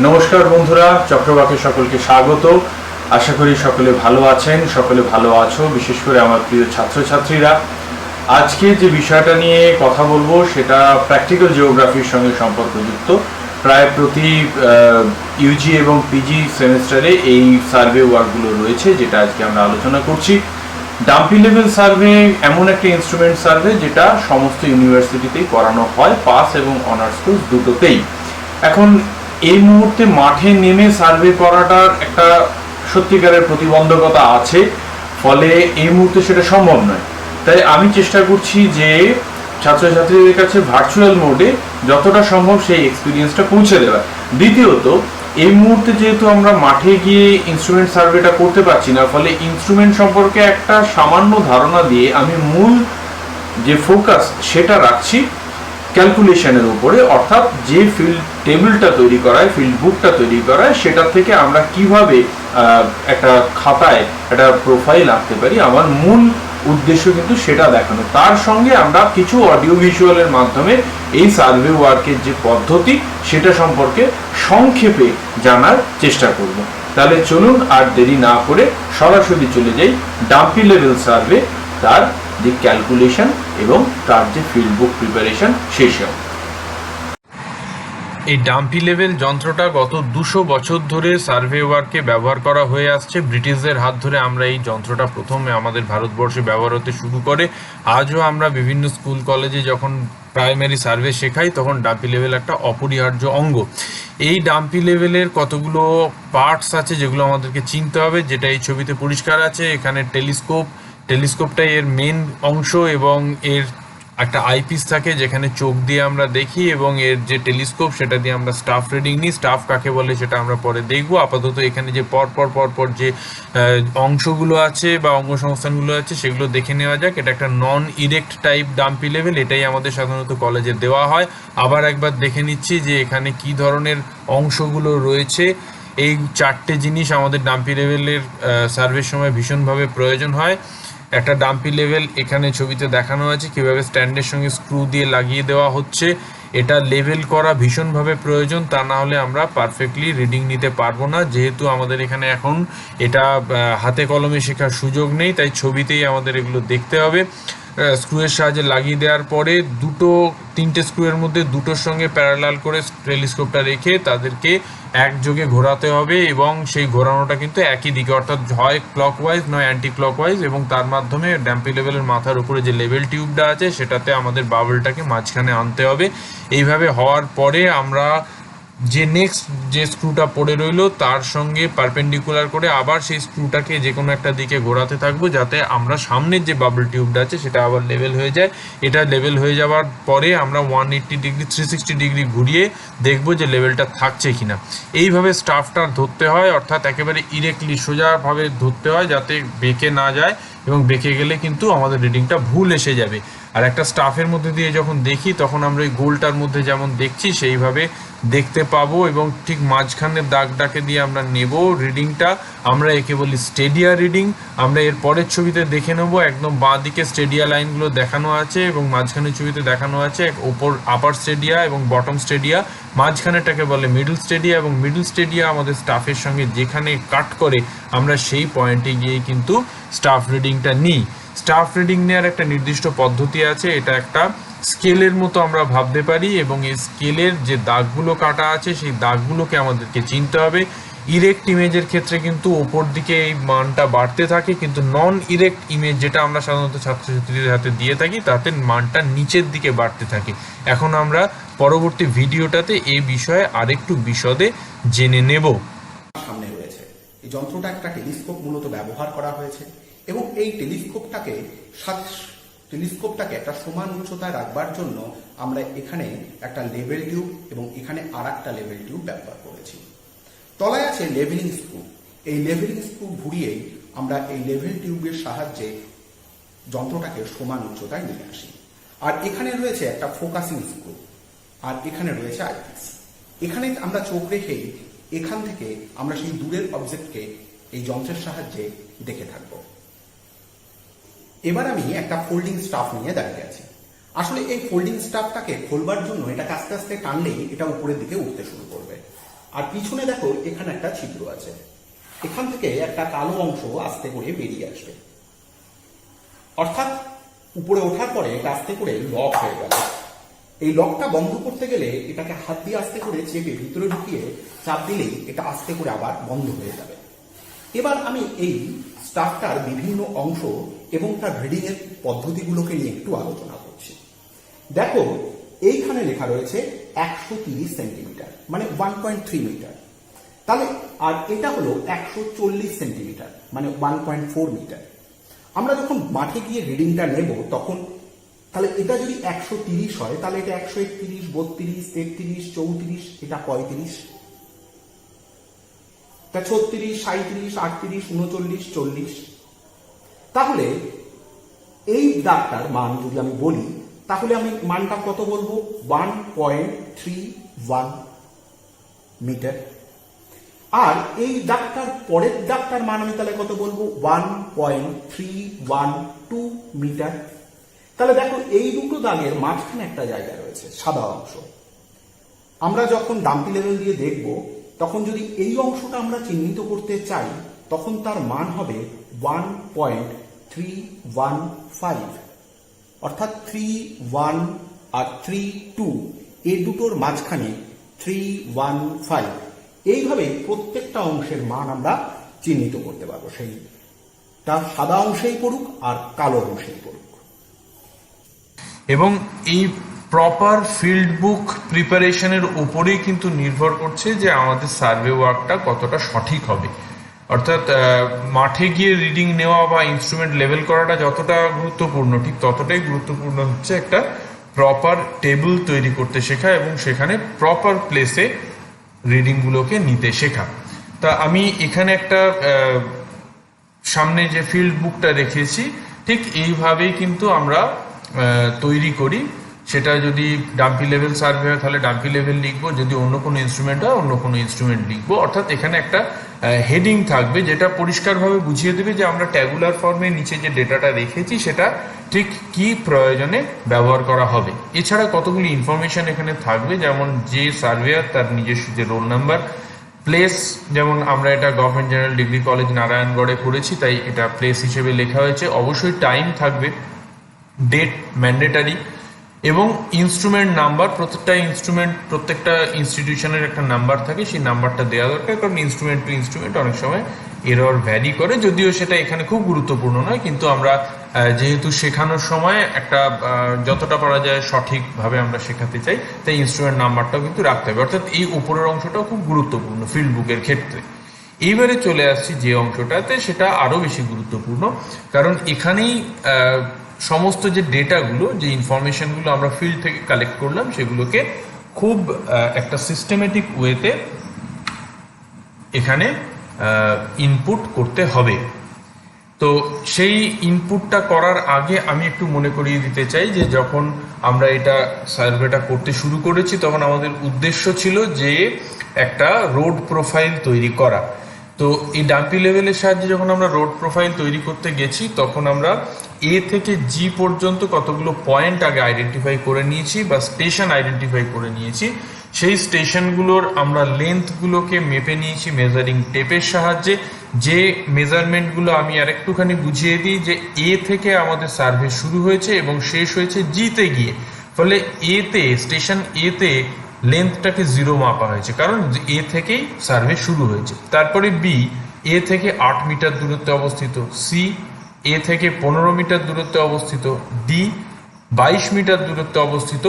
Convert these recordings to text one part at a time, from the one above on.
নমস্কার বন্ধুরা, চক্রবাকে সকলকে স্বাগত। আশা করি সকলে ভালো আছেন, সকলে ভালো আছো, বিশেষ করে আমার প্রিয় ছাত্রছাত্রীরা। আজকে যে বিষয়টা নিয়ে কথা বলবো সেটা প্র্যাকটিক্যাল জিওগ্রাফির সঙ্গে সম্পর্কযুক্ত। প্রায় প্রতি ইউজি এবং পিজি সেমেস্টারে এই সার্ভে ওয়ার্কগুলো রয়েছে, যেটা আজকে আমরা আলোচনা করছি। ডাম্পি লেভেল সার্ভে এমন একটা ইনস্ট্রুমেন্ট সার্ভে যেটা সমস্ত ইউনিভার্সিটিতেই করানো হয়, পাস এবং অনার্স কোর্স দুটোতেই। এখন এই মুহূর্তে মাঠে নেমে সার্ভে করাটার একটা সত্যিকারের প্রতিবন্ধকতা আছে, ফলে এই মুহূর্তে সেটা সম্ভব নয়। তাই আমি চেষ্টা করছি যে ছাত্রছাত্রীদের কাছে ভার্চুয়াল মোডে যতটা সম্ভব সেই এক্সপিরিয়েন্সটা পৌঁছে দেওয়া। দ্বিতীয়ত, এই মুহূর্তে যেহেতু আমরা মাঠে গিয়ে ইনস্ট্রুমেন্ট সার্ভেটা করতে পারছি না, ফলে ইনস্ট্রুমেন্ট সম্পর্কে একটা সামান্য ধারণা দিয়ে আমি মূল যে ফোকাস সেটা রাখছি ক্যালকুলেশনের উপরে, অর্থাৎ যে ফিল্ড টেবিলটা তৈরি করায়, ফিল্ড বুকটা তৈরি করায়, সেটা থেকে আমরা কিভাবে একটা খাতায় একটা প্রোফাইল আঁকতে পারি। আমার মূল উদ্দেশ্য কিন্তু সেটা দেখানো। তার সঙ্গে আমরা কিছু অডিও ভিজুয়ালের মাধ্যমে এই সার্ভে ওয়ার্কের যে পদ্ধতি সেটা সম্পর্কে সংক্ষেপে জানার চেষ্টা করব। তাহলে চলুন আর দেরি না করে সরাসরি চলে যাই ডাম্পি লেভেল সার্ভে, তার যে ক্যালকুলেশন এবং তার যে ফিল্ড বুক প্রিপারেশন সেসব। এই ডাম্পি লেভেল যন্ত্রটা গত 200 বছর ধরে সার্ভে ওয়ার্কে ব্যবহার করা হয়ে আসছে। ব্রিটিশদের হাত ধরে আমরা এই যন্ত্রটা প্রথমে আমাদের ভারতবর্ষে ব্যবহার হতে শুরু করে। আজও আমরা বিভিন্ন স্কুল কলেজে যখন প্রাইমারি সার্ভে শেখাই তখন ডাম্পি লেভেল একটা অপরিহার্য অঙ্গ। এই ডাম্পি লেভেলের কতগুলো পার্টস আছে যেগুলো আমাদেরকে চিনতে হবে, যেটা এই ছবিতে পরিষ্কার আছে। এখানে টেলিস্কোপটাই এর মেন অংশ এবং এর একটা আইপিস থাকে যেখানে চোখ দিয়ে আমরা দেখি, এবং এর যে টেলিস্কোপ সেটা দিয়ে আমরা স্টাফ রিডিং নিই। স্টাফ কাকে বলে সেটা আমরা পরে দেখব। আপাতত এখানে যে পরপর যে অংশগুলো আছে বা অঙ্গ সংস্থানগুলো আছে সেগুলো দেখে নেওয়া যাক। এটা একটা নন ইরেক্ট টাইপ ডাম্পি লেভেল, এটাই আমাদের সাধারণত কলেজে দেওয়া হয়। আবার একবার দেখে নিচ্ছি যে এখানে কি ধরনের অংশগুলো রয়েছে। এই 4টে জিনিস আমাদের ডাম্পি লেভেলের সার্ভের সময় ভীষণভাবে প্রয়োজন হয়। একটা ডাম্পি লেভেল এখানে ছবিতে দেখানো আছে কিভাবে স্ট্যান্ডের সঙ্গে স্ক্রু দিয়ে লাগিয়ে দেওয়া হচ্ছে। এটা লেভেল করা ভীষণভাবে প্রয়োজন, তা না হলে আমরা পারফেক্টলি রিডিং নিতে পারবো না। যেহেতু আমাদের এখানে এখন এটা হাতে কলমে শেখার সুযোগ নেই, তাই ছবিতেই আমাদের এগুলো দেখতে হবে। স্ক্রুয়ের সাহায্যে লাগিয়ে দেওয়ার পরে 3টে স্ক্রুয়ের মধ্যে দুটোর সঙ্গে প্যারালাল করে টেলিস্কোপটা রেখে তাদেরকে একযোগে ঘোরাতে হবে, এবং সেই ঘোরানোটা কিন্তু একই দিকে, অর্থাৎ হয় ক্লকওয়াইজ নয় অ্যান্টি ক্লকওয়াইজ, এবং তার মাধ্যমে ডাম্পি লেভেলের মাথার উপরে যে লেভেল টিউবটা আছে সেটাতে আমাদের বাবলটাকে মাঝখানে আনতে হবে। এইভাবে হওয়ার পরে আমরা যে নেক্সট যে স্ক্রুটা পড়ে রইলো তার সঙ্গে পারপেন্ডিকুলার করে আবার সেই স্ক্রুটাকে যে কোনো একটা দিকে ঘোরাতে থাকবো, যাতে আমরা সামনের যে বাবল টিউবটা আছে সেটা আবার লেভেল হয়ে যায়। এটা লেভেল হয়ে যাওয়ার পরে আমরা 180 ডিগ্রি 360 ডিগ্রি ঘুরিয়ে দেখবো যে লেভেলটা থাকছে কিনা। এইভাবে স্টাফটা ধরতে হয়, অর্থাৎ একেবারে ইরেক্টলি সোজাভাবে ধরতে হয় যাতে বেঁকে না যায়, এবং বেঁকে গেলে কিন্তু আমাদের রিডিংটা ভুল এসে যাবে। আর একটা স্টাফের মধ্যে দিয়ে যখন দেখি তখন আমরা ওই গোলটার মধ্যে যেমন দেখছি সেইভাবে দেখতে পাবো, এবং ঠিক মাঝখানের দাগটাকে দিয়ে আমরা নেব রিডিংটা। আমরা একে বলি স্টেডিয়া রিডিং। আমরা এর পরের ছবিতে দেখে নেব, একদম বাঁ দিকে স্টেডিয়া লাইনগুলো দেখানো আছে, এবং মাঝখানের ছবিতে দেখানো আছে ওপর আপার স্টেডিয়া এবং বটম স্টেডিয়া। মাঝখানেটাকে বলে মিডল স্টেডিয়া, এবং মিডল স্টেডিয়া আমাদের স্টাফের সঙ্গে যেখানে কাট করে আমরা সেই পয়েন্টে গিয়ে কিন্তু স্টাফ রিডিংটা নিই। স্টাফ রিডিং নেওয়ার একটা নির্দিষ্ট পদ্ধতি আছে, এটা একটা স্কেলের মতো আমরা ভাবতে পারি, এবং এই স্কেলের যে দাগগুলো কাটা আছে সেই দাগগুলোকে আমাদেরকে চিনতে হবে। ইরেক্ট ইমেজের ক্ষেত্রে কিন্তু ওপর দিকে এই মানটা বাড়তে থাকে, কিন্তু নন ইরেক্ট ইমেজ যেটা আমরা সাধারণত ছাত্রছাত্রীদের হাতে দিয়ে থাকি তাতে মানটা নিচের দিকে বাড়তে থাকে। এখন আমরা পরবর্তী ভিডিওটাতে এই বিষয়ে আরেকটু বিশদে জেনে নেব। সামনে রয়েছে এই যন্ত্রটা একটা টেলিস্কোপ মূলত ব্যবহার করা হয়েছে, এবং এই টেলিস্কোপটাকে একটা সমান উচ্চতায় রাখবার জন্য আমরা এখানে একটা লেভেল টিউব এবং এখানে আর একটা লেভেল টিউব ব্যবহার করেছি। তলায় আছে লেভেলিং স্ক্রু। এই লেভেলিং স্ক্রু ঘুরিয়েই আমরা এই লেভেল টিউবের সাহায্যে যন্ত্রটাকে সমান উচ্চতায় নিয়ে আসি। আর এখানে রয়েছে একটা ফোকাসিং স্ক্রু, আর এখানে রয়েছে আইপিস। এখানে আমরা চোখ রেখেই এখান থেকে আমরা সেই দূরের অবজেক্টকে এই যন্ত্রের সাহায্যে দেখে থাকব। এবার আমি একটা ফোল্ডিং স্টাফ নিয়ে দাঁড়িয়ে আছি। আসলে এই ফোল্ডিং স্টাফটাকে খোলবার জন্য এটাকে আস্তে আস্তে টানলেই এটা উপরের দিকে উঠতে শুরু করবে। আর পিছনে দেখো এখানে একটা ছিদ্র আছে, এখান থেকে একটা কালো অংশ আস্তে করে বেরিয়ে আসবে, অর্থাৎ উপরে ওঠার পরে এটা আস্তে করে লক হয়ে গেল। এই লকটা বন্ধ করতে গেলে এটাকে হাত দিয়ে আস্তে করে চেপে ভিতরে ঢুকিয়ে চাপ দিলেই এটা আস্তে করে আবার বন্ধ হয়ে যাবে। এবার আমি এই স্টাফটার বিভিন্ন অংশ এবং তার রিডিং এর পদ্ধতিগুলোকে নিয়ে একটু আলোচনা করছি। দেখো এইখানে লেখা রয়েছে 130 সেন্টিমিটার, মানে 1.3 মিটার। তাহলে আর এটা হলো 140 সেন্টিমিটার, মানে 1.4 মিটার। আমরা যখন মাঠে গিয়ে রিডিংটা নেব তখন তাহলে এটা যদি 130 হয় তাহলে এটা 131, 32, 33, 34, এটা 35, তা 36, 37, 38, 39, 40। তাহলে এই দাগটার মান যদি আমি বলি তাহলে আমি মানটা কত বলবো? 1.31 মিটার। আর এই দাগটার পরের দাগটার মান আমি তাহলে কত বলবো? 1.312 মিটার। তাহলে দেখো এই দুটো দাগের মাঝখানে একটা জায়গা রয়েছে সাদা অংশ। আমরা যখন ডাম্পি লেভেল দিয়ে দেখব তখন যদি এই অংশটা আমরা চিহ্নিত করতে চাই তখন তার মান হবে 1.315, অর্থাৎ 31 আর 32 এই দুটোর মাঝখানে 315। এইভাবে প্রত্যেকটা অংশের মান আমরা চিহ্নিত করতে পারবো, সেইটা সাদা অংশেই পড়ুক আর কালো অংশেই পড়ুক। এবং এই প্রপার ফিল্ড বুক প্রিপারেশনের উপরেই কিন্তু নির্ভর করছে যে আমাদের সার্ভে ওয়ার্কটা কতটা সঠিক হবে। অর্থাৎ মাঠে গিয়ে রিডিং নেওয়া বা ইনস্ট্রুমেন্ট লেভেল করাটা যতটা গুরুত্বপূর্ণ ঠিক ততটাই গুরুত্বপূর্ণ হচ্ছে একটা প্রপার টেবিল তৈরি করতে শেখা এবং সেখানে প্রপার প্লেসে রিডিংগুলোকে নিতে শেখা। তা আমি এখানে একটা সামনে যে ফিল্ড বুকটা রেখেছি ঠিক এইভাবেই কিন্তু আমরা তৈরি করি। সেটা যদি ডাম্পি লেভেল সার্ভে হয় তাহলে ডাম্পি লেভেল লিখবো, যদি অন্য কোনো ইনস্ট্রুমেন্ট হয় অন্য কোনো ইনস্ট্রুমেন্ট লিখবো। অর্থাৎ এখানে একটা হেডিং থাকবে যেটা পরিষ্কারভাবে বুঝিয়ে দেবে যে আমরা ট্যাবুলার ফর্মে নিচে যে ডেটাটা রেখেছি সেটা ঠিক কি প্রয়োজনে ব্যবহার করা হবে। এছাড়া কতগুলি ইনফরমেশন এখানে থাকবে, যেমন যে সার্ভেয়ার তার নিজস্ব যে রোল নাম্বার, প্লেস, যেমন আমরা এটা গভর্নমেন্ট জেনারেল ডিগ্রি কলেজ নারায়ণগড়ে করেছি তাই এটা প্লেস হিসেবে লেখা হয়েছে। অবশ্যই টাইম থাকবে, ডেট ম্যান্ডেটারি, এবং ইনস্ট্রুমেন্ট নাম্বার। প্রত্যেকটা ইনস্টিটিউশনের একটা নাম্বার থাকে, সেই নাম্বারটা দেওয়া দরকার, কারণ ইনস্ট্রুমেন্ট টু ইনস্ট্রুমেন্ট অনেক সময় এরর ভ্যারি করে, যদিও সেটা এখানে খুব গুরুত্বপূর্ণ নয়। কিন্তু আমরা যেহেতু শেখানোর সময় একটা যতটা পারা যায় সঠিকভাবে আমরা শেখাতে চাই তাই ইনস্ট্রুমেন্ট নাম্বারটাও কিন্তু রাখতে হবে। অর্থাৎ এই উপরের অংশটাও খুব গুরুত্বপূর্ণ ফিল্ড বুকের ক্ষেত্রে। এইবারে চলে আসছি যে অংশটাতে, সেটা আরও বেশি গুরুত্বপূর্ণ, কারণ এখানেই সমস্ত যে ডেটাগুলো, যে ইনফরমেশনগুলো আমরা ফিল্ড থেকে কালেক্ট করলাম সেগুলোকে খুব একটা সিস্টেমেটিক ওয়েতে এখানে ইনপুট করতে হবে। তো সেই ইনপুটটা করার আগে আমি একটু মনে করিয়ে দিতে চাই যে যখন আমরা এটা সার্ভেটা করতে শুরু করেছি তখন আমাদের উদ্দেশ্য ছিল যে একটা রোড প্রোফাইল তৈরি করা। তো এই ডাম্পি লেভেলের সাহায্যে যখন আমরা রোড প্রোফাইল তৈরি করতে গেছি তখন আমরা এ থেকে জি পর্যন্ত কতগুলো পয়েন্ট আগে আইডেন্টিফাই করে নিয়েছি বা স্টেশন আইডেন্টিফাই করে নিয়েছি। সেই স্টেশনগুলোর আমরা লেন্থগুলোকে মেপে নিয়েছি মেজারিং টেপের সাহায্যে। যে মেজারমেন্টগুলো আমি আরেকটুখানি বুঝিয়ে দিই, যে এ থেকে আমাদের সার্ভে শুরু হয়েছে এবং শেষ হয়েছে জিতে গিয়ে, ফলে এতে স্টেশন এতে লেন্থটাকে 0 মাপা হয়েছে, কারণ এ থেকেই সার্ভে শুরু হয়েছে। তারপরে বি, এ থেকে 8 মিটার দূরত্বে অবস্থিত, সি এ থেকে 15 মিটার দূরত্বে অবস্থিত, ডি 22 মিটার দূরত্বে অবস্থিত,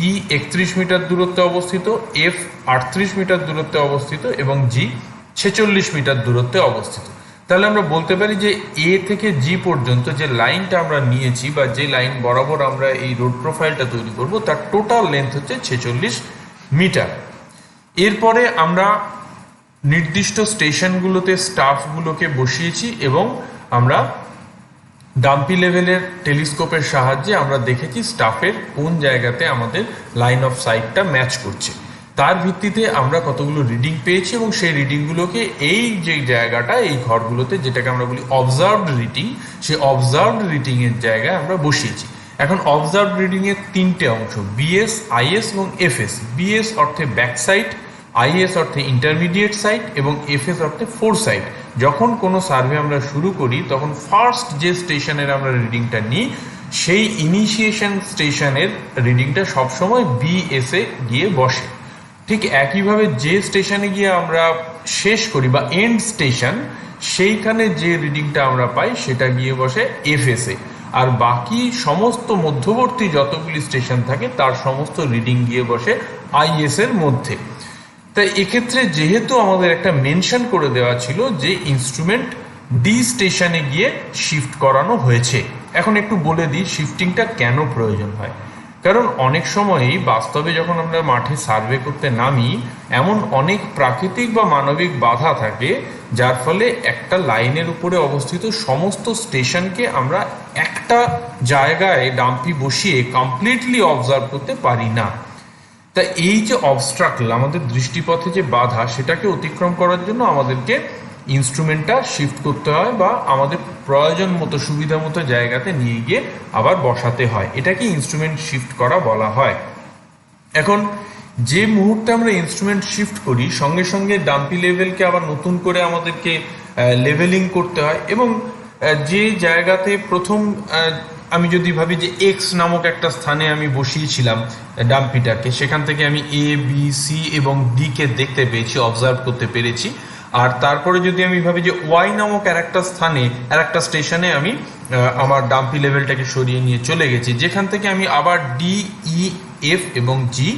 ই 31 মিটার দূরত্বে অবস্থিত, এফ 38 মিটার দূরত্বে অবস্থিত এবং জি 46 মিটার দূরত্বে অবস্থিত। তাহলে আমরা বলতে পারি যে এ থেকে জি পর্যন্ত যে লাইনটা আমরা নিয়েছি বা যে লাইন বরাবর আমরা এই রোড প্রোফাইলটা তৈরি করব তার টোটাল লেন্থ হচ্ছে 46 মিটার। এরপরে আমরা নির্দিষ্ট স্টেশনগুলোতে স্টাফগুলোকে বসিয়েছি এবং আমরা ডাম্পি লেভেলের টেলিস্কোপের সাহায্যে আমরা দেখেছি স্টাফের কোন জায়গাতে আমাদের লাইন অফ সাইটটা ম্যাচ করছে। তার ভিত্তিতে আমরা কতগুলো রিডিং পেয়েছি এবং সেই রিডিংগুলোকে এই যে জায়গাটা, এই ঘরগুলোতে যেটাকে আমরা বলি অবজার্ভড রিডিং, সেই অবজার্ভড রিডিংয়ের জায়গায় আমরা বসিয়েছি। এখন অবজার্ভড রিডিংয়ের 3টে অংশ, বিএস, আইএস এবং এফএস। বিএস অর্থে ব্যাক সাইড, আইএস অর্থে ইন্টারমিডিয়েট সাইট এবং এফএস অর্থে ফোর সাইট। যখন কোনো সার্ভে আমরা শুরু করি তখন ফার্স্ট যে স্টেশনের আমরা রিডিংটা নিই সেই ইনিশিয়েশন স্টেশনের রিডিংটা সবসময় বিএসে গিয়ে বসে। ঠিক একইভাবে যে স্টেশনে গিয়ে আমরা শেষ করি বা এন্ড স্টেশন, সেইখানে যে রিডিংটা আমরা পাই সেটা গিয়ে বসে এফএসে। আর বাকি সমস্ত মধ্যবর্তী যতগুলি স্টেশন থাকে তার সমস্ত রিডিং গিয়ে বসে আইএস এর মধ্যে। তাই এক্ষেত্রে যেহেতু আমাদের একটা মেনশন করে দেওয়া ছিল যে ইনস্ট্রুমেন্ট ডি স্টেশনে গিয়ে শিফট করানো হয়েছে। এখন একটু বলে দিই শিফটিংটা কেন প্রয়োজন হয়। কারণ অনেক সময়ই বাস্তবে যখন আমরা মাঠে সার্ভে করতে নামি এমন অনেক প্রাকৃতিক বা মানবিক বাধা থাকে যার ফলে একটা লাইনের উপরে অবস্থিত সমস্ত স্টেশনকে আমরা একটা জায়গায় ডাম্পি বসিয়ে কমপ্লিটলি অবজার্ভ করতে পারি না। তা এই যে অবস্ট্রাকল, আমাদের দৃষ্টিপথে যে বাধা, সেটাকে অতিক্রম করার জন্য আমাদেরকে ইনস্ট্রুমেন্টটা শিফট করতে হয় বা আমাদের প্রয়োজন মতো সুবিধা মতো জায়গাতে নিয়ে গিয়ে আবার বসাতে হয়। এটাকে ইনস্ট্রুমেন্ট শিফট করা বলা হয়। এখন যে মুহূর্তে আমরা ইনস্ট্রুমেন্ট শিফট করি সঙ্গে সঙ্গে ডাম্পি লেভেলকে আবার নতুন করে আমাদেরকে লেভেলিং করতে হয় এবং যে জায়গাতে প্রথম আমি যদি ভাবি যে এক্স নামক একটা স্থানে আমি বসিয়েছিলাম ডাম্পিটাকে, সেখান থেকে আমি এ বি সি এবং ডি কে দেখতে পেয়েছি, অবজার্ভ করতে পেরেছি। আর তারপরে যদি আমি ভাবি যে ওয়াই নামক একটা স্থানে একটা স্টেশনে আমি আমার ডাম্পি লেভেলটাকে সরিয়ে নিয়ে চলে গেছি, যেখান থেকে আমি আবার ডি ই এফ এবং জি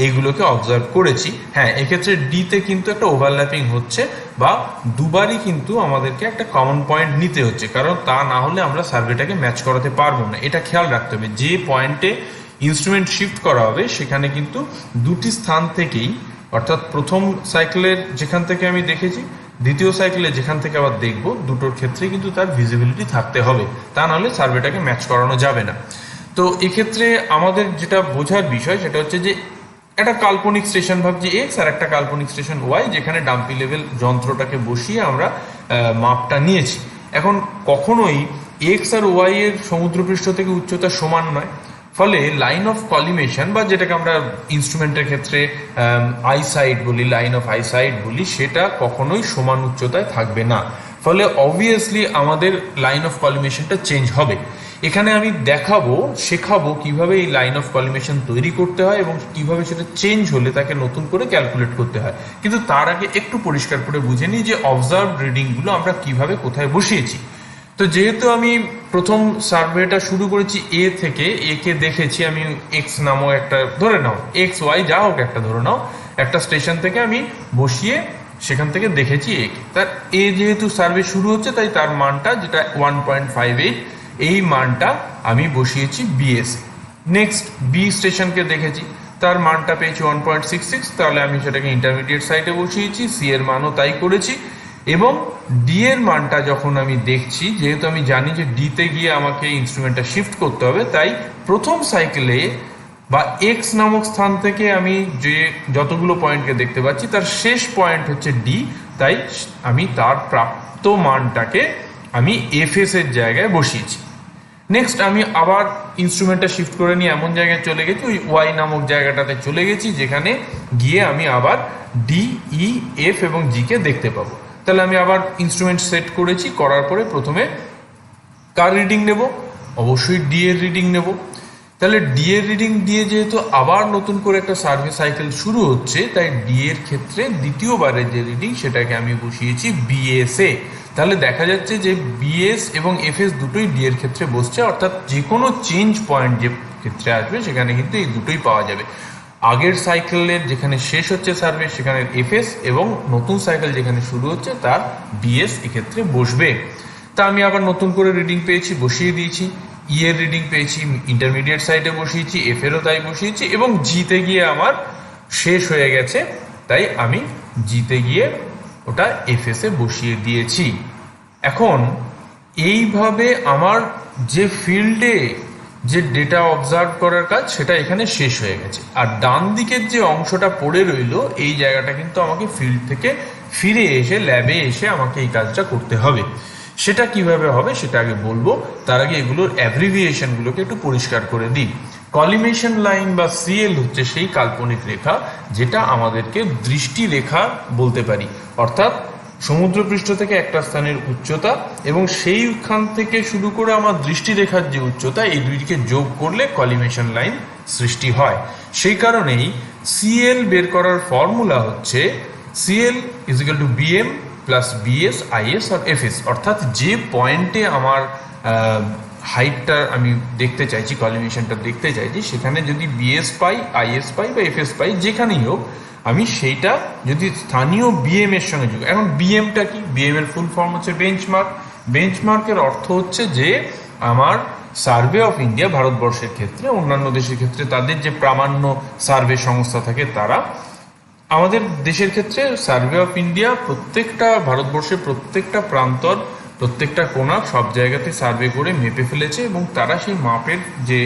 এইগুলোকে অবজার্ভ করেছি। হ্যাঁ, এক্ষেত্রে ডিতে কিন্তু একটা ওভারল্যাপিং হচ্ছে বা দুবারই কিন্তু আমাদেরকে একটা কমন পয়েন্ট নিতে হচ্ছে, কারণ তা না হলে আমরা সার্ভেটাকে ম্যাচ করাতে পারবো না। এটা খেয়াল রাখতে হবে, যে পয়েন্টে ইনস্ট্রুমেন্ট শিফট করা হবে সেখানে কিন্তু দুটি স্থান থেকেই, অর্থাৎ প্রথম সাইকেলের যেখান থেকে আমি দেখেছি, দ্বিতীয় সাইকেলে যেখান থেকে আবার দেখব, দুটোর ক্ষেত্রে কিন্তু তার ভিজিবিলিটি থাকতে হবে, তা নাহলে সার্ভেটাকে ম্যাচ করানো যাবে না। তো এক্ষেত্রে আমাদের যেটা বোঝার বিষয় সেটা হচ্ছে যে একটা কাল্পনিক স্টেশন ভাবছি এক্স আর একটা কাল্পনিক স্টেশন ওয়াই, যেখানে ডাম্পি লেভেল যন্ত্রটাকে বসিয়ে আমরা মাপটা নিয়েছি। এখন কখনোই এক্স আর ওয়াই এর সমুদ্রপৃষ্ঠ থেকে উচ্চতা সমান নয়, ফলে লাইন অফ কলিমেশন বা যেটাকে আমরা ইনস্ট্রুমেন্টের ক্ষেত্রে আইসাইট বলি, লাইন অফ আইসাইট বলি, সেটা কখনোই সমান উচ্চতায় থাকবে না। ফলে অবভিয়াসলি আমাদের লাইন অফ কলিমেশনটা চেঞ্জ হবে। এখানে আমি শেখাবো কিভাবে এই লাইন অফ কলিমেশন তৈরি করতে হয় এবং কিভাবে সেটা চেঞ্জ হলে তাকে নতুন করে ক্যালকুলেট করতে হয়। কিন্তু তার আগে একটু পরিষ্কার করে বুঝে নিই যে অবজার্ভ রিডিংগুলো আমরা কিভাবে কোথায় বসিয়েছি। তো যেহেতু আমি প্রথম সার্ভেটা শুরু করেছি এ থেকে, এ কে দেখেছি আমি এক্স নামক একটা, ধরে নাও এক্স ওয়াই যা হোক একটা ধরে নাও, একটা স্টেশন থেকে আমি বসিয়ে সেখান থেকে দেখেছি এ কে। তার এ যেহেতু সার্ভে শুরু হচ্ছে তাই তার মানটা যেটা 1.58, এই মানটা আমি বসিয়েছি বিএস। নেক্সট বি স্টেশনকে দেখেছি, তার মানটা পেয়েছি 1.66, তাহলে আমি সেটাকে ইন্টারমিডিয়েট সাইটে বসিয়েছি। সি এর মানও তাই করেছি। এবং ডি এর মানটা যখন আমি দেখছি, যেহেতু আমি জানি যে ডিতে গিয়ে আমাকে ইনস্ট্রুমেন্টটা শিফট করতে হবে, তাই প্রথম সাইকেলে বা এক্স নামক স্থান থেকে আমি যে যতগুলো পয়েন্টকে দেখতে পাচ্ছি তার শেষ পয়েন্ট হচ্ছে ডি, তাই আমি তার প্রাপ্ত মানটাকে আমি এফএস এর জায়গায় বসিয়েছি। নেক্সট আমি আবার ইনস্ট্রুমেন্টটা শিফট করে নিয়ে এমন জায়গায় চলে গেছি, ওই ওয়াই নামক জায়গাটাতে চলে গেছি, যেখানে গিয়ে আমি আবার ডি ই এফ এবং জি কে দেখতে পাবো। তাহলে আমি আবার ইনস্ট্রুমেন্ট সেট করেছি, করার পরে প্রথমে কার রিডিং নেব, অবশ্যই ডি এর রিডিং নেব। তাহলে ডি এর রিডিং দিয়ে যেহেতু আবার নতুন করে একটা সার্ভে সাইকেল শুরু হচ্ছে, তাই ডি এর ক্ষেত্রে দ্বিতীয়বারের যে রিডিং সেটাকে আমি বসিয়েছি বিএস এ। তাহলে দেখা যাচ্ছে যে বিএস এবং এফএস দুটোই ডি এর ক্ষেত্রে বসছে, অর্থাৎ যে কোনো চেঞ্জ পয়েন্ট যে ক্ষেত্রে আসবে সেখানে কিন্তু এই দুটোই পাওয়া যাবে। আগের সাইকেলের যেখানে শেষ হচ্ছে সার্ভে সেখানে এফএস এবং নতুন সাইকেল যেখানে শুরু হচ্ছে তার বিএস এক্ষেত্রে বসবে। তা আমি আবার নতুন করে রিডিং পেয়েছি, বসিয়ে দিয়েছি। ই এর রিডিং পেয়েছি, ইন্টারমিডিয়েট সাইডে বসিয়েছি, এফ এরও তাই বসিয়েছি এবং জিতে গিয়ে আমার শেষ হয়ে গেছে, তাই আমি জিতে গিয়ে ওটা এফএস এ বসিয়ে দিয়েছি। এখন এইভাবে আমার যে ফিল্ডে যে ডেটা অবজার্ভ করার কাজ সেটা এখানে শেষ হয়ে গেছে। আর ডান দিকের যে অংশটা পড়ে রইলো, এই জায়গাটা কিন্তু আমাকে ফিল্ড থেকে ফিরে এসে ল্যাবে এসে আমাকে এই কাজটা করতে হবে। সেটা কিভাবে হবে সেটা আগে বলবো, তার আগে এগুলোর অ্যাব্রিভিয়েশনগুলোকে একটু পরিষ্কার করে দিই। কলিমেশন লাইন বা সিএল হচ্ছে সেই কাল্পনিক রেখা যেটা আমাদেরকে দৃষ্টি রেখা বলতে পারি, অর্থাৎ সমুদ্রপৃষ্ঠ থেকে একটা স্থানের উচ্চতা এবং সেইখান থেকে শুরু করে আমার দৃষ্টি রেখার যে উচ্চতা, এই দুইটিকে যোগ করলে কলিমেশন লাইন সৃষ্টি হয়। সেই কারণেই সিএল বের করার ফর্মুলা হচ্ছে CL is equal to BM plus BS IS আর এফএস, অর্থাৎ যে পয়েন্টে আমার হাইটটা আমি দেখতে চাইছি, কলিমেশনটা দেখতে চাইছি, সেখানে যদি বিএস পাই, আইএস পাই বা এফএস পাই, যেখানেই হোক, আমি সেইটা যদি স্থানীয় বিএম এর সঙ্গে যোগ। এখন বিএমটা কি? বিএম এর ফুল ফর্ম হচ্ছে বেঞ্চমার্ক। বেঞ্চমার্কের অর্থ হচ্ছে যে আমার সার্ভে অফ ইন্ডিয়া, ভারতবর্ষের ক্ষেত্রে, অন্যান্য দেশের ক্ষেত্রে তাদের যে প্রামাণ্য সার্ভে সংস্থা থাকে তারা, আমাদের দেশের ক্ষেত্রে সার্ভে অফ ইন্ডিয়া প্রত্যেকটা ভারতবর্ষের প্রত্যেকটা প্রান্তর, প্রত্যেকটা কোণা সব জায়গাতে সার্ভে করে মেপে ফেলেছে এবং তারা সেই মাপের যে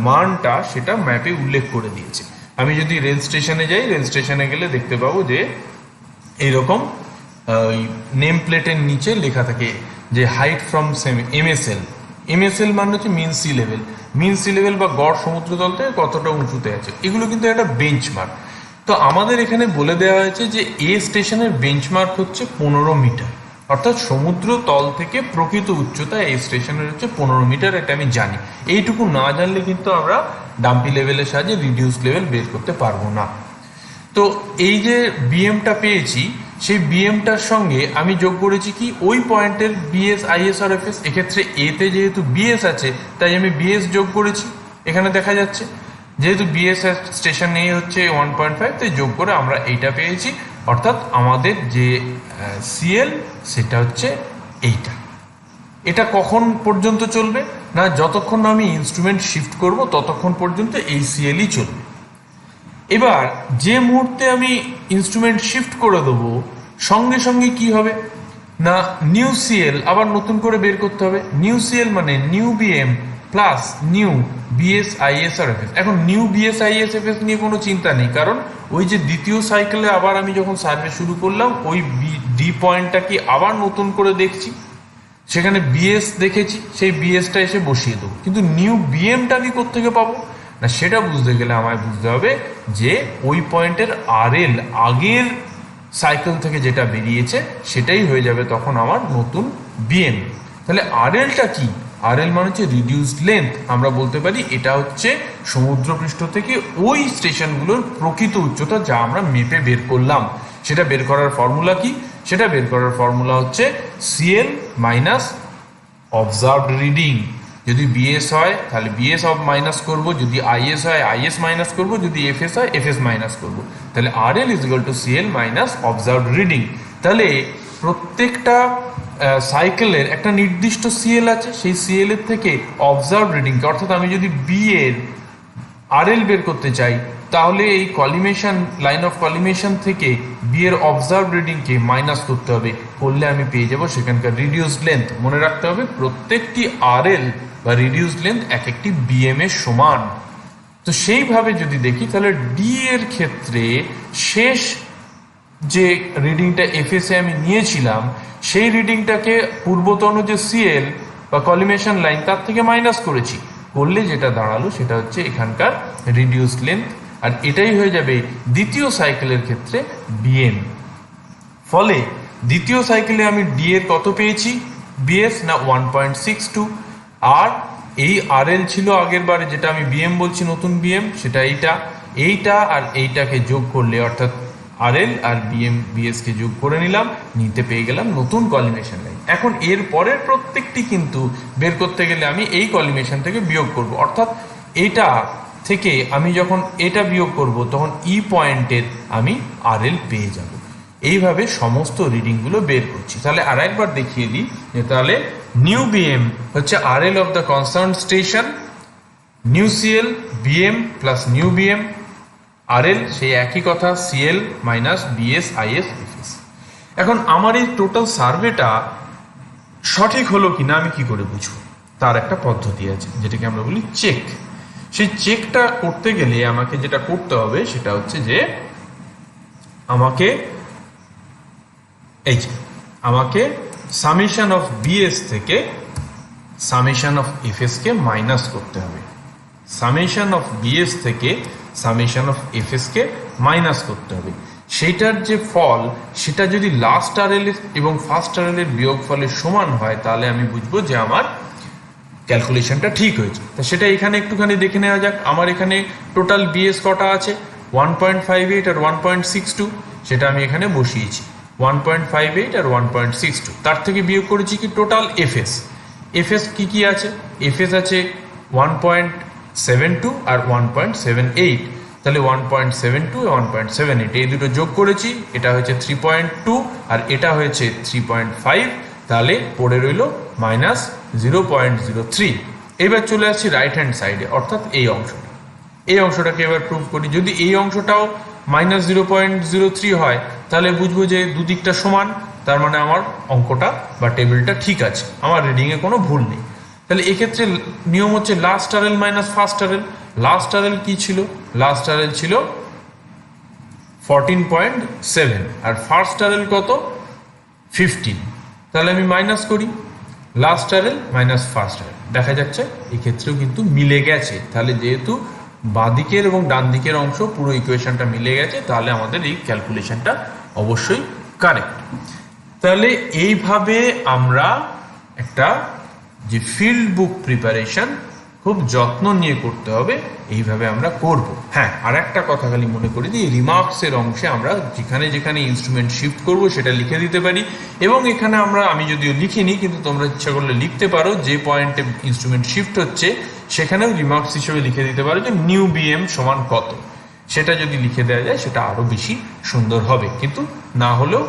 মানটা সেটা ম্যাপে উল্লেখ করে দিয়েছে। আমি যদি রেল স্টেশনে যাই, রেল স্টেশনে গেলে দেখতে পাবো যে এইরকম নেম প্লেটের নিচে লেখা থাকে যে হাইট ফ্রম এমএসএল। এমএসএল মানে হচ্ছে মিন সি লেভেল। মিন সি লেভেল বা গড় সমুদ্রতল থেকে কতটা উঁচুতে আছে, এগুলো কিন্তু একটা বেঞ্চমার্ক। তো আমাদের এখানে বলে দেওয়া হয়েছে যে এ স্টেশনের বেঞ্চমার্ক হচ্ছে 15 মিটার, অর্থাৎ সমুদ্র তল থেকে প্রকৃত উচ্চতা এই স্টেশনের হচ্ছে 15 মিটার। এটা আমি জানি। এইটুকু না জানলে কিন্তু আমরা ডাম্পি লেভেলের সাহায্যে রিডিউস লেভেল বের করতে পারবো না। তো এই যে বিএমটা পেয়েছি, সেই বিএমটার সঙ্গে আমি যোগ করেছি কি ওই পয়েন্টের বিএস, আইএস আর এফএস। এক্ষেত্রে এতে যেহেতু বিএস আছে তাই আমি বিএস যোগ করেছি। এখানে দেখা যাচ্ছে যেহেতু বিএস স্টেশন এ হচ্ছে 1.5, তাই যোগ করে আমরা এইটা পেয়েছি। অর্থাৎ আমাদের যে সিএল সেটা হচ্ছে এইটা। এটা কখন পর্যন্ত চলবে না, যতক্ষণ না আমি ইনস্ট্রুমেন্ট শিফট করব ততক্ষণ পর্যন্ত এই সিএলই চলবে। এবার যে মুহূর্তে আমি ইনস্ট্রুমেন্ট শিফট করে দেবো, সঙ্গে সঙ্গে কি হবে না, নিউ সিএল আবার নতুন করে বের করতে হবে। নিউ সিএল মানে new BM plus new BS IS আর এফএস। এখন নিউ বিএস আইএস এফএস নিয়ে কোনো চিন্তা নেই, কারণ ওই যে দ্বিতীয় সাইকেলে আবার আমি যখন সার্ভে শুরু করলাম ওই ডি পয়েন্টটাকে আবার নতুন করে দেখছি, সেখানে বিএস দেখেছি, সেই বিএসটা এসে বসিয়ে দেবো। কিন্তু নিউ বিএমটা আমি কোত্থেকে পাবো না, সেটা বুঝতে গেলে আমায় বুঝতে হবে যে ওই পয়েন্টের আরএল আগের সাইকেল থেকে যেটা বেরিয়েছে সেটাই হয়ে যাবে তখন আমার নতুন বিএম। তাহলে আরএলটা কি? আরএল মানে হচ্ছে রিডিউসড লেন্থ। আমরা বলতে পারি এটা হচ্ছে সমুদ্রপৃষ্ঠ থেকে ওই স্টেশনগুলোর প্রকৃত উচ্চতা যা আমরা মেপে বের করলাম। সেটা বের করার ফর্মুলা কি? সেটা বের করার ফর্মুলা হচ্ছে সিএল মাইনাস অবজার্ভড রিডিং। যদি বিএস হয় তাহলে বিএস মাইনাস করব, যদি আইএস হয় আইএস মাইনাস করব, যদি এফএস হয় এফএস মাইনাস করব। তাহলে RL is equal two CL minus observed reading. তাহলে প্রত্যেকটা সাইকেলের একটা নির্দিষ্ট সিএল আছে, সেই সিএল এর থেকে অবজার্ভ রিডিংকে, অর্থাৎ আমি যদি বি এর আরএল বের করতে চাই তাহলে এই কলিমেশন লাইন অফ কলিমেশন থেকে বি এর অবজার্ভ রিডিংকে মাইনাস করতে হবে, করলে আমি পেয়ে যাব সেখানকার রিডিউসড লেন্থ। মনে রাখতে হবে প্রত্যেকটি আরএল বা রিডিউসড লেন্থ এক একটি বিএম এর সমান। তো সেইভাবে যদি দেখি তাহলে ডি এর ক্ষেত্রে শেষ যে রিডিংটা এফএসএ আমি নিয়েছিলাম সেই রিডিংটাকে পূর্বতন যে সিএল বা কলিমেশন লাইন তার থেকে মাইনাস করেছি, করলে যেটা দাঁড়ালো সেটা হচ্ছে এখানকার রিডিউসড লেন্থ। আর এটাই হয়ে যাবে দ্বিতীয় সাইকেলের ক্ষেত্রে বিএম। ফলে দ্বিতীয় সাইকেলে আমি ডি এর কত পেয়েছি? বিএস না 1.62। আর এই আরএল ছিল আগের বারে যেটা আমি বিএম বলছি, নতুন বিএম, সেটা এইটা আর এইটাকে যোগ করলে, অর্থাৎ আরএল আর বিএম বিএস কে যোগ করে নিলাম, নিতে পেয়ে গেলাম নতুন কলিমেশন লাইন। এখন এর পরের প্রত্যেকটি কিন্তু বের করতে গেলে আমি এই কলিমেশন থেকে বিয়োগ করব, অর্থাৎ এটা থেকে আমি যখন এটা বিয়োগ করব তখন ই পয়েন্টের আমি আরএল পেয়ে যাব। এইভাবে সমস্ত রিডিংগুলো বের করছি। তাহলে আর একবার দেখিয়ে দিই যে তাহলে নিউ বিএম হচ্ছে RL of the concern station, new CL BM plus new BM, RL সেই একই কথা CL minus BS IS FS. এখন আমার এই টোটাল সার্ভেটা সঠিক হলো কিনা আমি কি করে বুঝবো? তার একটা পদ্ধতি আছে যেটাকে আমরা বলি চেক। সেই চেকটা করতে গেলে আমাকে যেটা করতে হবে সেটা হচ্ছে যে আমাকে সামেশন অফ বিএস থেকে summation of FS K minus করতে হবে। সামেশন অফ বিএস থেকে summation of FS K minus করতে হবে। সেইটার যে ফল সেটা যদি লাস্ট আরএল এবং ফার্স্ট আরএল এর বিয়োগ ফলের সমান হয় তাহলে আমি বুঝবো যে আমার ক্যালকুলেশনটা ঠিক হয়েছে। তা সেটা এখানে একটুখানি দেখে নেওয়া যাক। আমার এখানে টোটাল বিএস কটা আছে, 1.58 আর 1.62, সেটা আমি এখানে বসিয়েছি 1.58 আর 1.62। তার থেকে বিয়োগ করেছি কি টোটাল এফএস। এফএস কি কি আছে, এফএস আছে 1.72 আর 1.78, তাহলে 1.72 1.78 এই দুটো যোগ করেছি, এটা হয়েছে 3.2 আর এটা হয়েছে 3.5, তাহলে পড়ে রইল -0.03। এবার চলে আসছি রাইট হ্যান্ড সাইডে, অর্থাৎ এই অংশটাকে এবার প্রুভ করি। যদি এই অংশটাও -0.03 হয় তাহলে বুঝবো যে দুদিকটা সমান, তার মানে আমার অঙ্কটা বা টেবিলটা ঠিক আছে, আমার রিডিংয়ে কোনো ভুল নেই। তাহলে এক্ষেত্রে নিয়ম হচ্ছে last RL minus first RL. Last RL কি ছিল, লাস্ট আরএল ছিল 14.7 আর ফার্স্ট আরএল কত 15, তাহলে আমি মাইনাস করি last RL minus first RL, দেখা যাচ্ছে এক্ষেত্রেও কিন্তু মিলে গেছে। তাহলে যেহেতু বাঁদিকের এবং ডান দিকের অংশ পুরো ইকুয়েশনটা মিলে গেছে, তাহলে আমাদের এই ক্যালকুলেশনটা অবশ্যই কারেক্ট। তাহলে এইভাবে আমরা একটা যে ফিল্ড বুক প্রিপারেশন খুব যত্ন নিয়ে করতে হবে, এইভাবে আমরা করব। হ্যাঁ, আর একটা কথা খালি মনে করি যে রিমার্কসের অংশে আমরা যেখানে যেখানে ইনস্ট্রুমেন্ট শিফট করব সেটা লিখে দিতে পারি, এবং এখানে আমি যদিও লিখিনি কিন্তু তোমরা ইচ্ছা করলে লিখতে পারো যে পয়েন্টে ইনস্ট্রুমেন্ট শিফট হচ্ছে সেখানেও রিমার্কস হিসেবে লিখে দিতে পারো যে নিউ বিএম সমান কত, সেটা যদি লিখে দেওয়া যায় সেটা আরো বেশি সুন্দর হবে, কিন্তু না হলেও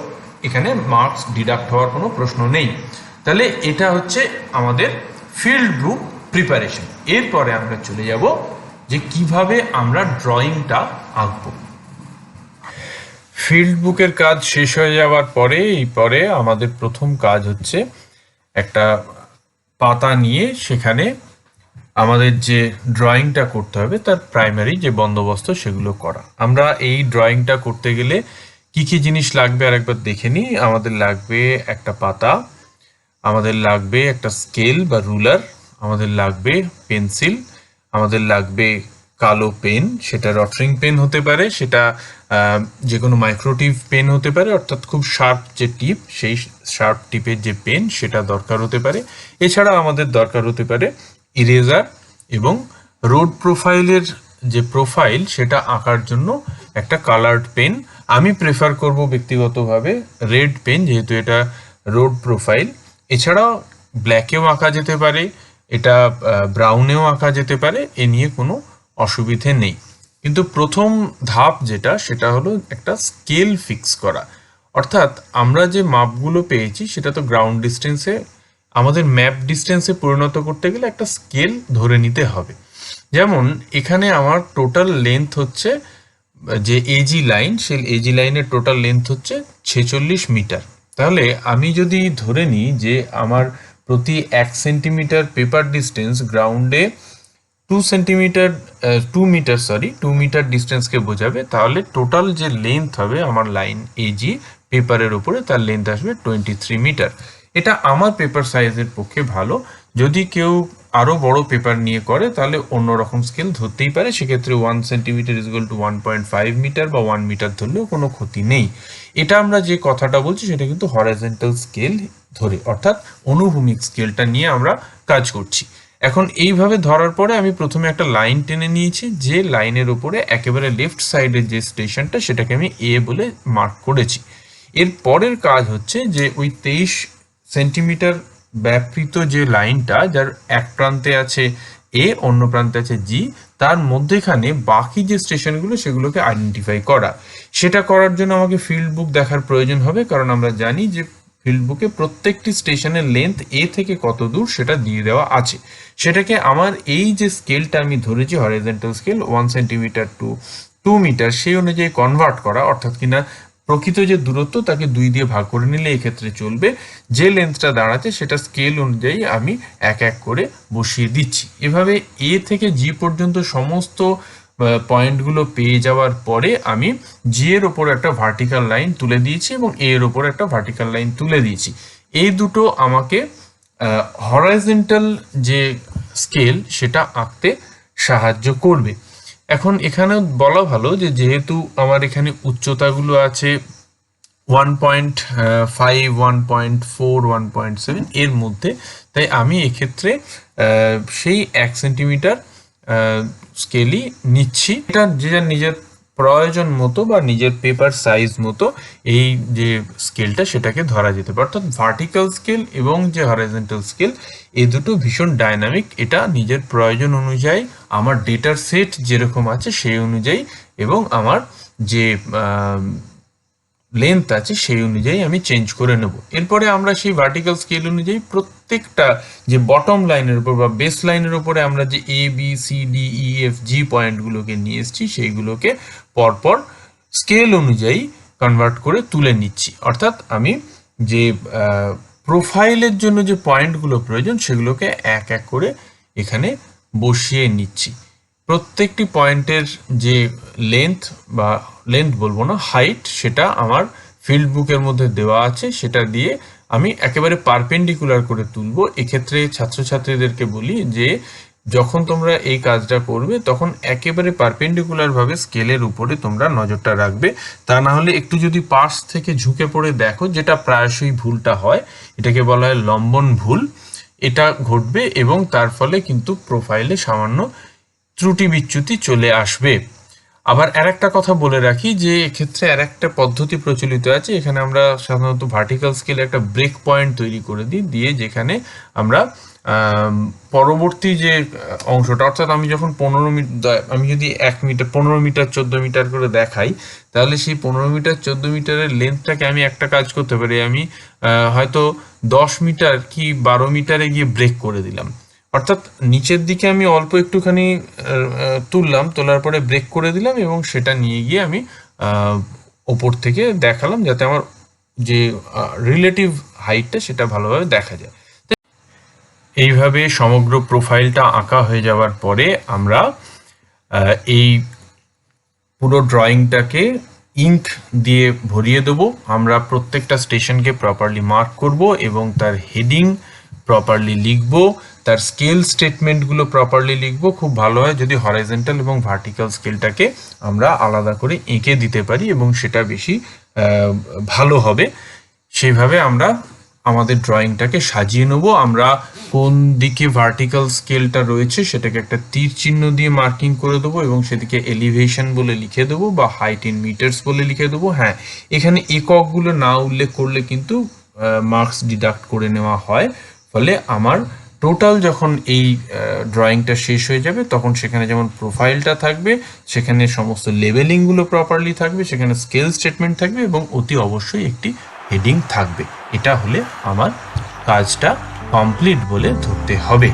এখানে মার্কস ডিডাক্ট হওয়ার কোনো প্রশ্ন নেই। তাহলে এটা হচ্ছে আমাদের ফিল্ড বুক প্রিপারেশন। এরপরে আমরা চলে যাব যে কিভাবে আমরা ড্রয়িংটা আঁকবো। ফিল্ড বুকের কাজ শেষ হয়ে যাওয়ার পরে আমাদের প্রথম কাজ হচ্ছে একটা পাতা নিয়ে সেখানে আমাদের যে ড্রয়িংটা করতে হবে তার প্রাইমারি যে বন্দোবস্ত সেগুলো করা। আমরা এই ড্রয়িংটা করতে গেলে কি কি জিনিস লাগবে আরেকবার দেখে নিই। আমাদের লাগবে একটা পাতা, আমাদের লাগবে একটা স্কেল বা রুলার, আমাদের লাগবে পেন্সিল, আমাদের লাগবে কালো পেন, সেটা রটারিং পেন হতে পারে, সেটা যে কোনো মাইক্রোটিভ পেন হতে পারে, অর্থাৎ খুব শার্প যে টিপ সেই শার্প টিপের যে পেন সেটা দরকার হতে পারে। এছাড়া আমাদের দরকার হতে পারে ইরেজার এবং রোড প্রোফাইলের যে প্রোফাইল সেটা আঁকার জন্য একটা কালার্ড পেন। আমি প্রেফার করব ব্যক্তিগতভাবে রেড পেন, যেহেতু এটা রোড প্রোফাইল। এছাড়াও ব্ল্যাকেও আঁকা যেতে পারে, এটা ব্রাউনেও আঁকা যেতে পারে, এ নিয়ে কোনো অসুবিধে নেই। কিন্তু প্রথম ধাপ যেটা সেটা হলো একটা স্কেল ফিক্স করা, অর্থাৎ আমরা যে মাপগুলো পেয়েছি সেটা তো গ্রাউন্ড ডিস্টেন্সে, আমাদের ম্যাপ ডিস্টেন্সে পরিণত করতে গেলে একটা স্কেল ধরে নিতে হবে। যেমন এখানে আমার টোটাল লেন্থ হচ্ছে যে এজি লাইন, সেই এজি লাইনের টোটাল লেন্থ হচ্ছে 46 মিটার। তাহলে আমি যদি ধরে নিই যে আমার প্রতি 1 সেন্টিমিটার পেপার ডিস্টেন্স গ্রাউন্ডে 2 মিটার ডিস্টেন্সকে বোঝাবে, তাহলে টোটাল যে লেন্থ হবে আমার লাইন এজি পেপারের উপরে তার লেন্থ আসবে 23 মিটার। এটা আমার পেপার সাইজের পক্ষে ভালো। যদি কেউ আরো বড় পেপার নিয়ে করে তাহলে অন্যরকম স্কেল ধরতেই পারে, সেক্ষেত্রে 1 centimetre is equal to 1.5 metre বা 1 মিটার ধরলেও কোনো ক্ষতি নেই। এটা আমরা যে কথাটা বলছি সেটা কিন্তু হরাইজন্টাল স্কেল ধরে, অর্থাৎ অনুভূমিক স্কেলটা নিয়ে আমরা কাজ করছি। এখন এইভাবে ধরার পরে আমি প্রথমে একটা লাইন টেনে নিয়েছি, যে লাইনের উপরে একেবারে লেফট সাইডের যে স্টেশনটা সেটাকে আমি এ বলে মার্ক করেছি। এর পরের কাজ হচ্ছে যে ওই 23 সেন্টিমিটার ব্যাপৃত যে লাইনটা, যার এক প্রান্তে আছে এ অন্য প্রান্তে আছে জি, তার মধ্যেখানে বাকি যে স্টেশনগুলো সেগুলোকে আইডেন্টিফাই করা। সেটা করার জন্য আমাকে ফিল্ড বুক দেখার প্রয়োজন হবে, কারণ আমরা জানি যে ফিল্ড বুকে প্রত্যেকটি স্টেশনের লেন্থ এ থেকে কত দূর সেটা দিয়ে দেওয়া আছে। সেটাকে আমার এই যে স্কেলটা আমি ধরেছি horizontal scale 1 centimetre to 2 metre, সেই অনুযায়ী কনভার্ট করা, অর্থাৎ কিনা প্রকৃত যে দূরত্ব তাকে 2 দিয়ে ভাগ করে নিলে এক্ষেত্রে চলবে। যে লেন্থটা দাঁড়াচ্ছে সেটা স্কেল অনুযায়ী আমি এক এক করে বসিয়ে দিচ্ছি। এভাবে এ থেকে জি পর্যন্ত সমস্ত পয়েন্টগুলো পেয়ে যাওয়ার পরে আমি জি এর ওপর একটা ভার্টিক্যাল লাইন তুলে দিয়েছি এবং এ এর ওপর একটা ভার্টিক্যাল লাইন তুলে দিয়েছি। এই দুটো আমাকে হরাইজন্টাল যে স্কেল সেটা আঁকতে সাহায্য করবে। এখন এখানে বলা ভালো যে যেহেতু আমার এখানে উচ্চতাগুলো আছে 1.5, 1.4, 1.7 এর মধ্যে, তাই আমি এক্ষেত্রে সেই 1 সেন্টিমিটার স্কেলই নিচ্ছি। এটা যে যার নিজের প্রয়োজন মতো বা নিজের পেপার সাইজ মতো এই যে স্কেলটা সেটাকে ধরা যেতে পারে। অর্থাৎ ভার্টিক্যাল স্কেল এবং যে হরাইজন্টাল স্কেল এই দুটো ভীষণ ডাইনামিক। এটা নিজের প্রয়োজন অনুযায়ী আমার ডেটার সেট যেরকম আছে সেই অনুযায়ী এবং আমার যে লেন্থ আছে সেই অনুযায়ী আমি চেঞ্জ করে নেব। এরপরে আমরা সেই ভার্টিক্যাল স্কেল অনুযায়ী প্রত্যেকটা যে বটম লাইনের উপর বা বেস লাইনের উপরে আমরা যে ABCDEFG পয়েন্টগুলোকে নিয়ে এসেছি সেইগুলোকে পরপর স্কেল অনুযায়ী কনভার্ট করে তুলে নিচ্ছি। অর্থাৎ আমি যে প্রোফাইলের জন্য যে পয়েন্টগুলো প্রয়োজন সেগুলোকে এক এক করে এখানে বসিয়ে নিচ্ছি। প্রত্যেকটি পয়েন্টের যে লেন্থ বলবো না, হাইট, সেটা আমার ফিল্ড বুকের মধ্যে দেওয়া আছে। সেটা দিয়ে আমি একেবারে পারপেন্ডিকুলার করে তুলবো। এক্ষেত্রে ছাত্রছাত্রীদেরকে বলি যে যখন তোমরা এই কাজটা করবে তখন একেবারে পারপেন্ডিকুলার ভাবে স্কেলের উপরে তোমরা নজরটা রাখবে। তা না হলে একটু যদি পাশ থেকে ঝুঁকে পড়ে দেখো, যেটা প্রায়শই ভুলটা হয়, এটাকে বলা হয় লম্বন ভুল, এটা ঘটবে এবং তার ফলে কিন্তু প্রোফাইলে সামান্য ত্রুটি বিচ্যুতি চলে আসবে। আবার আরেকটা কথা বলে রাখি যে এক্ষেত্রে আরেকটা পদ্ধতি প্রচলিত আছে। এখানে আমরা সাধারণত ভার্টিক্যাল স্কেলে একটা ব্রেক পয়েন্ট তৈরি করে দিই, দিয়ে যেখানে আমরা পরবর্তী যে অংশটা, অর্থাৎ আমি যখন 15 মিটার, আমি যদি 1 মিটার 15 মিটার 14 মিটার করে দেখাই, তাহলে সেই 15 মিটার 14 মিটারের লেন্থটাকে আমি একটা কাজ করতে পারি, আমি হয়তো 10 মিটার কি 12 মিটারে গিয়ে ব্রেক করে দিলাম। অর্থাৎ নিচের দিকে আমি অল্প একটুখানি তুললাম, তোলার পরে ব্রেক করে দিলাম এবং সেটা নিয়ে গিয়ে আমি ওপর থেকে দেখালাম, যাতে আমার যে রিলেটিভ হাইটটা সেটা ভালোভাবে দেখা যায়। এইভাবে সমগ্র প্রোফাইলটা আঁকা হয়ে যাওয়ার পরে আমরা এই পুরো ড্রয়িংটাকে ইঙ্ক দিয়ে ভরিয়ে দেবো। আমরা প্রত্যেকটা স্টেশনকে প্রপারলি মার্ক করব এবং তার হেডিং প্রপারলি লিখব, তার স্কেল স্টেটমেন্টগুলো প্রপারলি লিখব। খুব ভালো হয় যদি হরাইজন্টাল এবং ভার্টিক্যাল স্কেলটাকে আমরা আলাদা করে এঁকে দিতে পারি এবং সেটা বেশি ভালো হবে। সেইভাবে আমরা আমাদের ড্রয়িংটাকে সাজিয়ে নেব। আমরা কোন দিকে ভার্টিক্যাল স্কেলটা রয়েছে সেটাকে একটা তীর চিহ্ন দিয়ে মার্কিং করে দেবো এবং সেদিকে এলিভেশন বলে লিখে দেবো বা হাইট ইন মিটার্স বলে লিখে দেবো। হ্যাঁ, এখানে এককগুলো না উল্লেখ করলে কিন্তু মার্কস ডিডাক্ট করে নেওয়া হয়। ফলে আমার টোটাল যখন এই ড্রয়িংটা শেষ হয়ে যাবে তখন সেখানে যেমন প্রোফাইলটা থাকবে, সেখানে সমস্ত লেবেলিংগুলো প্রপারলি থাকবে, সেখানে স্কেল স্টেটমেন্ট থাকবে এবং অতি অবশ্যই একটি হেডিং থাকবে। এটা হলে আমার কাজটা কমপ্লিট বলে ধরতে হবে।